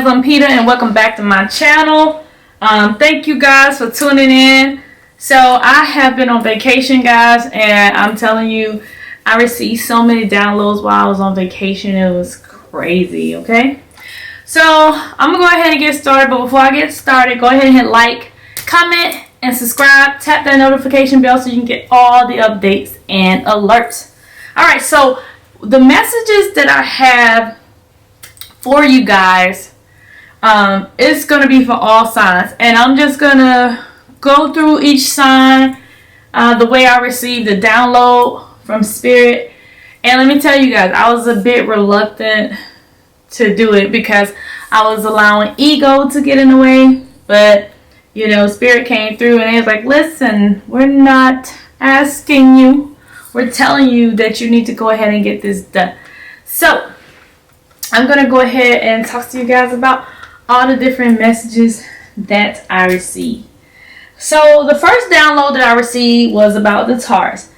guys, I'm Peter and welcome back to my channel. Thank you guys for tuning in. So I have been on vacation, guys, and I'm telling you, I received so many downloads while I was on vacation. It was crazy, okay? So I'm gonna go ahead and get started, but before I get started, go ahead and hit like, comment, and subscribe. Tap that notification bell so you can get all the updates and alerts. Alright, so the messages that I have for you guys, it's going to be for all signs, and I'm just going to go through each sign the way I received the download from Spirit. And let me tell you guys, I was a bit reluctant to do it because I was allowing ego to get in the way, but you know, Spirit came through and it was like, listen, we're not asking you, we're telling you that you need to go ahead and get this done. So I'm going to go ahead and talk to you guys about all the different messages that I received. So the first download that I received was about the Taurus.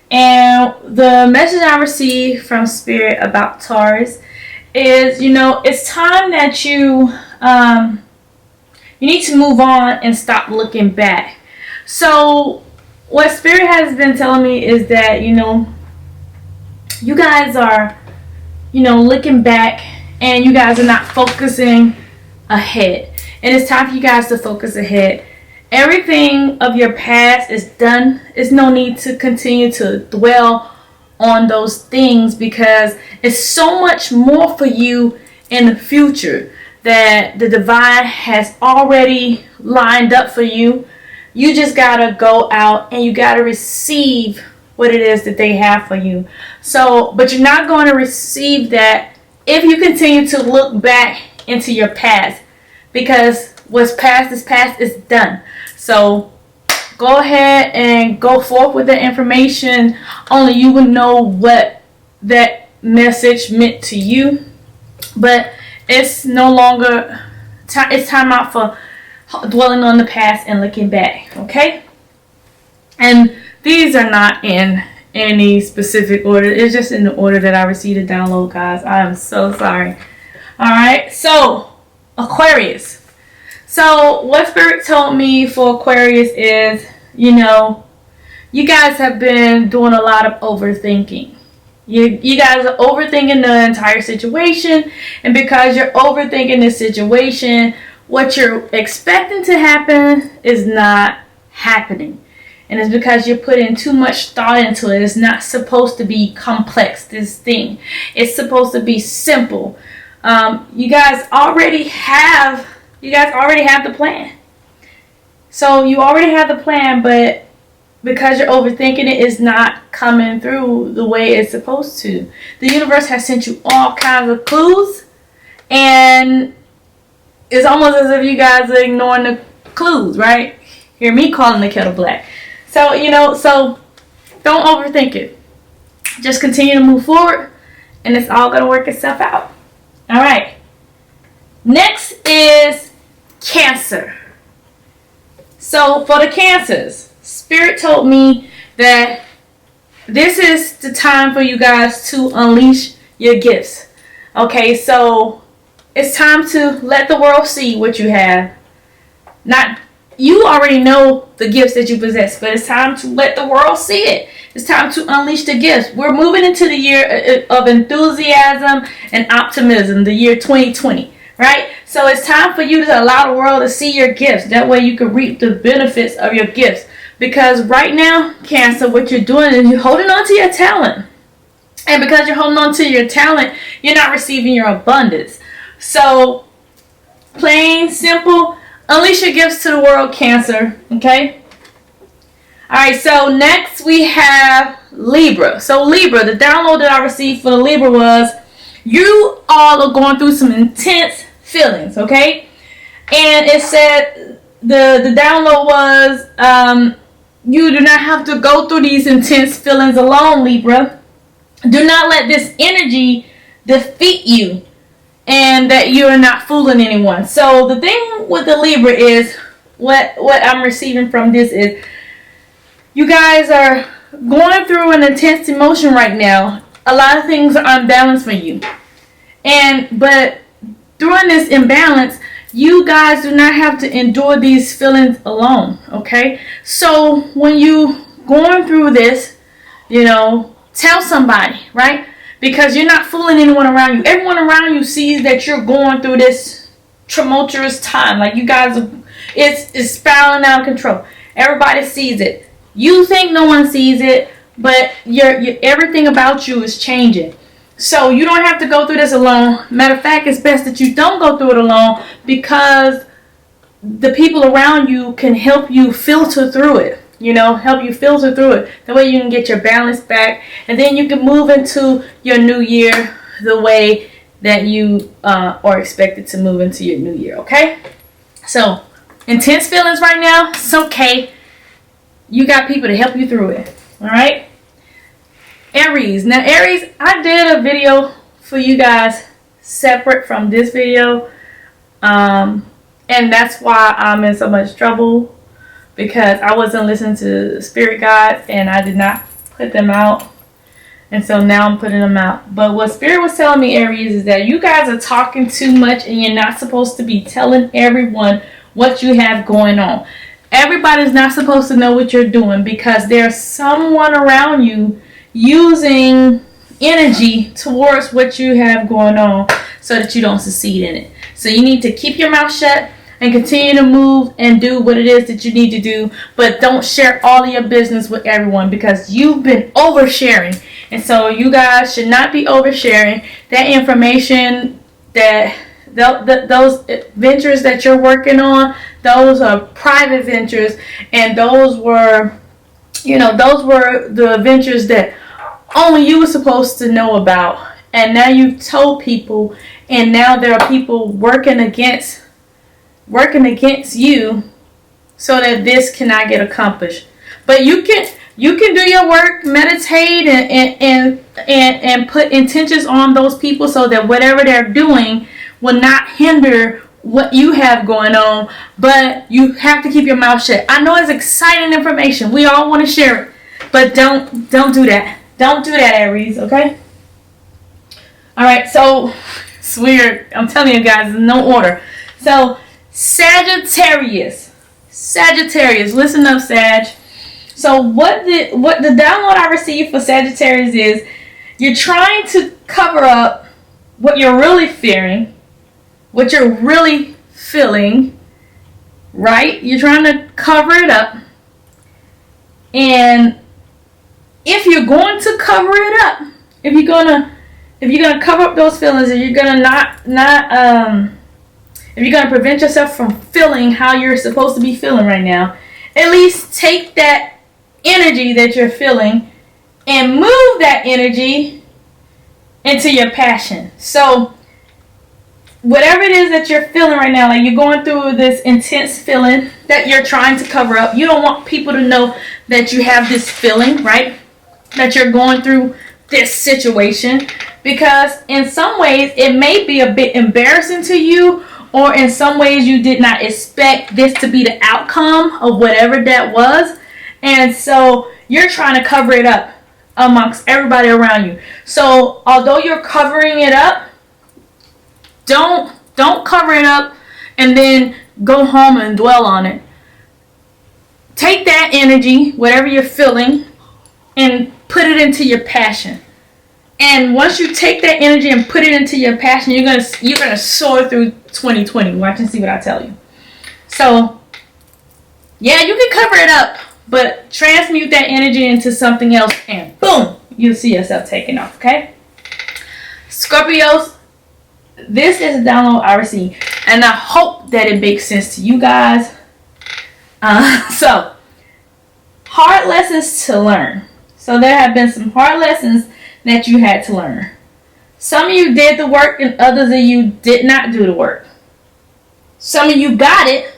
And the message I received from Spirit about Taurus is, you know, it's time that you need to move on and stop looking back. So what Spirit has been telling me is that, you know, you guys are, you know, looking back and you guys are not focusing ahead. And it's time for you guys to focus ahead. Everything of your past is done. There's no need to continue to dwell on those things because it's so much more for you in the future that the divine has already lined up for you. You just gotta go out and you gotta receive what it is that they have for you. So, but you're not going to receive that if you continue to look back into your past, because what's past is done. So go ahead and go forth with the information. Only you would know what that message meant to you, but it's no longer it's time out for dwelling on the past and looking back. Okay, and these are not in any specific order. It's just in the order that I received the download, guys. I am so sorry. Alright, so Aquarius. So what Spirit told me for Aquarius is, you know, you guys have been doing a lot of overthinking. You guys are overthinking the entire situation, and because you're overthinking the situation, what you're expecting to happen is not happening. And it's because you're putting too much thought into it. It's not supposed to be complex, this thing. It's supposed to be simple. You guys already have the plan. So you already have the plan, but because you're overthinking it, it's not coming through the way it's supposed to. The universe has sent you all kinds of clues, and it's almost as if you guys are ignoring the clues, right? Hear me calling the kettle black. So, you know, so don't overthink it. Just continue to move forward, and it's all going to work itself out. All right. Next is Cancer. So for the Cancers, Spirit told me that this is the time for you guys to unleash your gifts. Okay, so it's time to let the world see what you have. You already know the gifts that you possess, but it's time to let the world see it. It's time to unleash the gifts. We're moving into the year of enthusiasm and optimism, the year 2020, right? So it's time for you to allow the world to see your gifts. That way you can reap the benefits of your gifts. Because right now, Cancer, what you're doing is you're holding on to your talent. And because you're holding on to your talent, you're not receiving your abundance. So, plain, simple, unleash your gifts to the world, Cancer. Okay? Alright, so next we have Libra. So Libra, the download that I received for the Libra was, you all are going through some intense feelings, okay? And it said, the download was, you do not have to go through these intense feelings alone, Libra. Do not let this energy defeat you, and that you are not fooling anyone. So the thing with the Libra is, what I'm receiving from this is, you guys are going through an intense emotion right now. A lot of things are unbalanced for you. But during this imbalance, you guys do not have to endure these feelings alone, okay? So when you going through this, tell somebody, right? Because you're not fooling anyone around you. Everyone around you sees that you're going through this tumultuous time. Like, you guys it's spiraling out of control. Everybody sees it. You think no one sees it, but everything about you is changing. So you don't have to go through this alone. Matter of fact, it's best that you don't go through it alone, because the people around you can help you filter through it. Help you filter through it. That way you can get your balance back, and then you can move into your new year the way that you are expected to move into your new year, okay? So, intense feelings right now, it's okay. You got people to help you through it, all right? Aries. Now, Aries, I did a video for you guys separate from this video. And that's why I'm in so much trouble, because I wasn't listening to spirit guides and I did not put them out. And so now I'm putting them out. But what spirit was telling me, Aries, is that you guys are talking too much and you're not supposed to be telling everyone what you have going on. Everybody's not supposed to know what you're doing, because there's someone around you using energy towards what you have going on so that you don't succeed in it. So you need to keep your mouth shut and continue to move and do what it is that you need to do, but don't share all of your business with everyone, because you've been oversharing. And so you guys should not be oversharing that information. That those ventures that you're working on, those are private ventures, and those were the ventures that only you were supposed to know about. And now you've told people, and now there are people working against you so that this cannot get accomplished. But you can do your work, meditate, and put intentions on those people so that whatever they're doing will not hinder what you have going on. But you have to keep your mouth shut. I know it's exciting information. We all want to share it, but don't do that. Don't do that, Aries, okay? Alright, so it's weird. I'm telling you guys, there's no order. So, Sagittarius, listen up, Sag. So what the download I received for Sagittarius is, you're trying to cover up what you're really fearing, what you're really feeling, right? You're trying to cover it up. And if you're going to cover it up, if you're gonna cover up those feelings, and you're gonna if you're gonna prevent yourself from feeling how you're supposed to be feeling right now, at least take that energy that you're feeling and move that energy into your passion. So whatever it is that you're feeling right now, like you're going through this intense feeling that you're trying to cover up. You don't want people to know that you have this feeling, right? That you're going through this situation, because in some ways it may be a bit embarrassing to you, or in some ways you did not expect this to be the outcome of whatever that was. And so you're trying to cover it up amongst everybody around you. So although you're covering it up, don't cover it up and then go home and dwell on it. Take that energy, whatever you're feeling, and put it into your passion. And once you take that energy and put it into your passion, you're gonna soar through 2020. Watch and see what I tell you. So yeah, you can cover it up, but transmute that energy into something else, and boom, you'll see yourself taking off. Okay, Scorpios, this is a download I received, and I hope that it makes sense to you guys. So hard lessons to learn. So there have been some hard lessons that you had to learn. Some of you did the work and others of you did not do the work. Some of you got it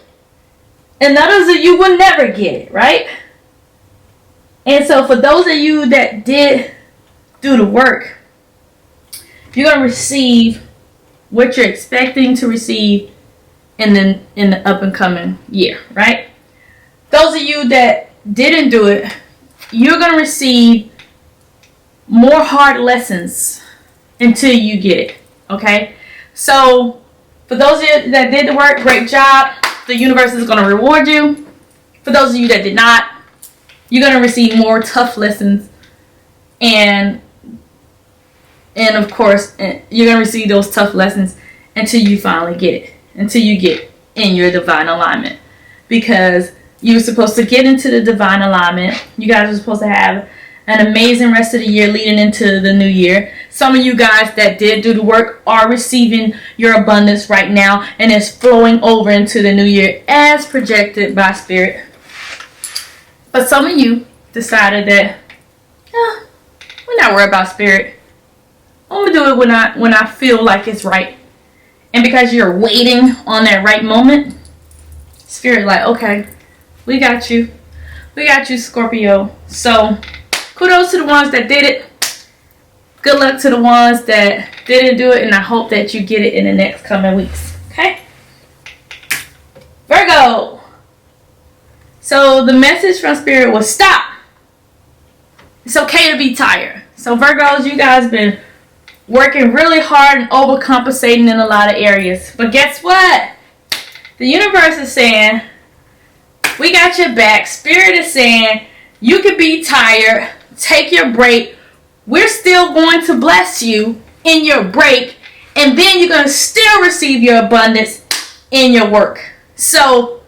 and others of you will never get it, right? And so for those of you that did do the work, you're going to receive what you're expecting to receive in the up and coming year, right? Those of you that didn't do it, you're going to receive more hard lessons until you get it, okay? So For those of you that did the work, great job. The universe is going to reward you. For those of you that did not, you're going to receive more tough lessons. And of course, you're going to receive those tough lessons until you finally get it. Until you get in your divine alignment. Because you were supposed to get into the divine alignment. You guys are supposed to have an amazing rest of the year leading into the new year. Some of you guys that did do the work are receiving your abundance right now, and it's flowing over into the new year as projected by Spirit. But some of you decided that we're not worried about Spirit. I'm gonna do it when I feel like it's right. And because you're waiting on that right moment, Spirit like, okay, we got you. We got you, Scorpio. So kudos to the ones that did it. Good luck to the ones that didn't do it, and I hope that you get it in the next coming weeks. Okay? Virgo. So the message from Spirit was stop. It's okay to be tired. So Virgos, you guys been working really hard and overcompensating in a lot of areas. But guess what? The universe is saying, we got your back. Spirit is saying, you can be tired. Take your break. We're still going to bless you in your break. And then you're going to still receive your abundance in your work. So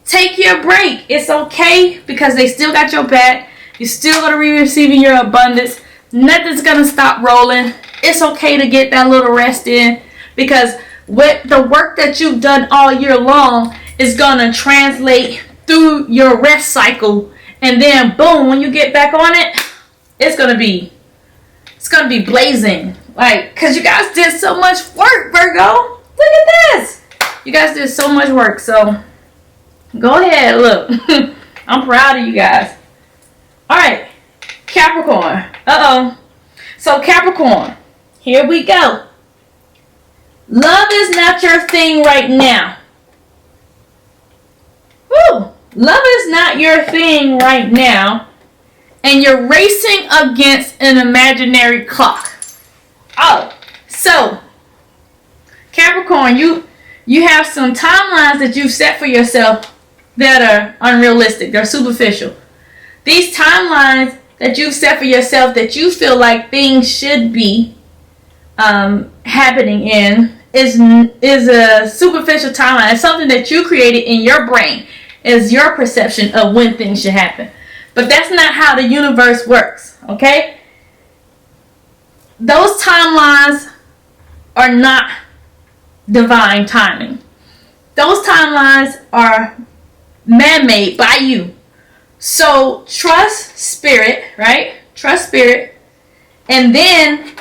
take your break. It's okay because they still got your back. You're still going to be receiving your abundance. Nothing's going to stop rolling. It's okay to get that little rest in because with the work that you've done all year long is going to translate through your rest cycle. And then boom, when you get back on it, it's going to be blazing. Like, because you guys did so much work, Virgo. Look at this. You guys did so much work. So go ahead, look. I'm proud of you guys. All right, Capricorn. So Capricorn, here we go. Love is not your thing right now. Woo! Love is not your thing right now. And you're racing against an imaginary clock. Oh, so Capricorn, you have some timelines that you've set for yourself that are unrealistic. They're superficial. These timelines that you've set for yourself that you feel like things should be happening in is a superficial timeline. It's something that you created in your brain. Is your perception of when things should happen. But that's not how the universe works, okay? Those timelines are not divine timing. Those timelines are man-made by you. So trust Spirit, right? Trust Spirit. And then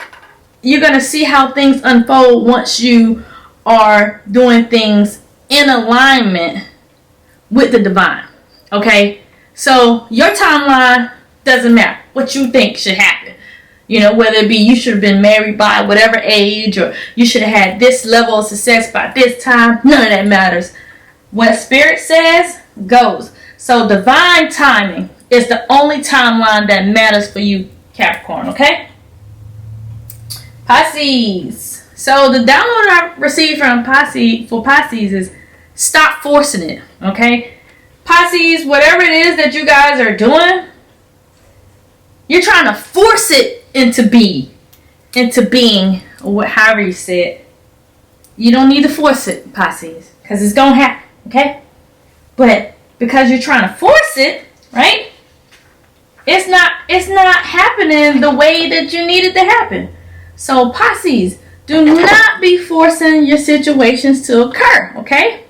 you're going to see how things unfold once you are doing things in alignment with the divine. Okay? So your timeline doesn't matter what you think should happen. You know, whether it be you should have been married by whatever age or you should have had this level of success by this time. None of that matters. What Spirit says goes. So divine timing is the only timeline that matters for you, Capricorn. Okay? Pisces. So the download I received from Pisces is stop forcing it. Okay? Pisces, whatever it is that you guys are doing, you're trying to force it into being, or however you say it. You don't need to force it, Pisces, because it's going to happen, okay? But because you're trying to force it, right? It's not happening the way that you need it to happen. So Pisces, do not be forcing your situations to occur, okay?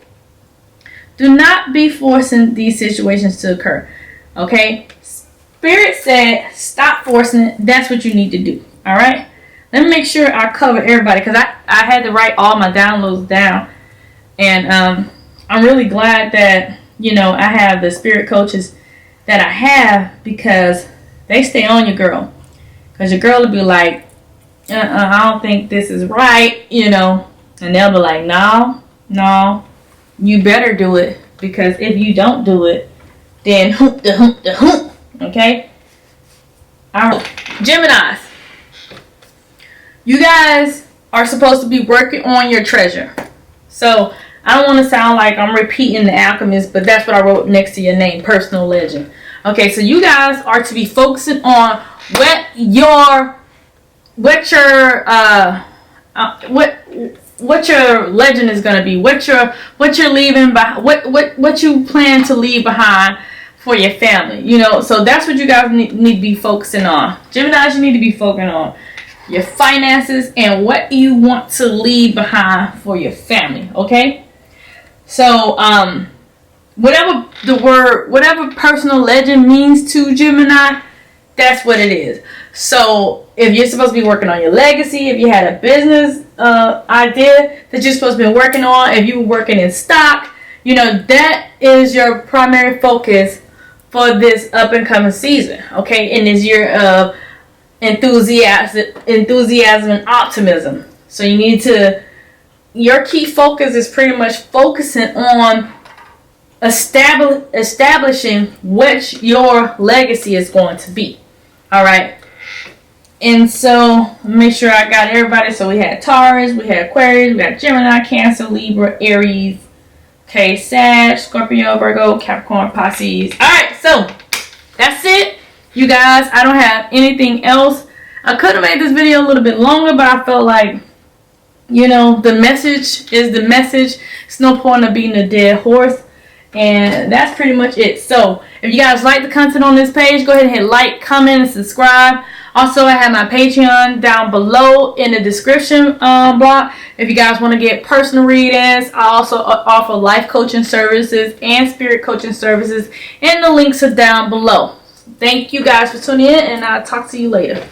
Do not be forcing these situations to occur. Okay? Spirit said, stop forcing it. That's what you need to do. Alright? Let me make sure I cover everybody because I had to write all my downloads down. And I'm really glad that, you know, I have the spirit coaches that I have because they stay on your girl. Because your girl will be like, I don't think this is right, you know. And they'll be like, no. You better do it, because if you don't do it, then hoop. Okay? Alright. Geminis. You guys are supposed to be working on your treasure. So I don't want to sound like I'm repeating the alchemist, but that's what I wrote next to your name, personal legend. Okay, so you guys are to be focusing on what your legend is gonna be, what you're leaving behind, what you plan to leave behind for your family. You know, so that's what you guys need to be focusing on. Geminis, you need to be focusing on your finances and what you want to leave behind for your family. Okay, so whatever personal legend means to Gemini, that's what it is. So if you're supposed to be working on your legacy, if you had a business idea that you're supposed to be working on, if you were working in stock, you know, that is your primary focus for this up and coming season. Okay, in this year of enthusiasm and optimism. So you need to, your key focus is pretty much focusing on establishing what your legacy is going to be. All right. And so make sure I got everybody. So we had Taurus, we had Aquarius, we got Gemini, Cancer, Libra, Aries, okay, Sag, Scorpio, Virgo, Capricorn, Pisces. All right, so that's it, you guys. I don't have anything else. I could have made this video a little bit longer, but I felt like, you know, the message is the message. It's no point of beating a dead horse. And that's pretty much it. So if you guys like the content on this page, go ahead and hit like, comment, and subscribe. Also, I have my Patreon down below in the description block. If you guys want to get personal readings, I also offer life coaching services and spirit coaching services, and the links are down below. Thank you guys for tuning in, and I'll talk to you later.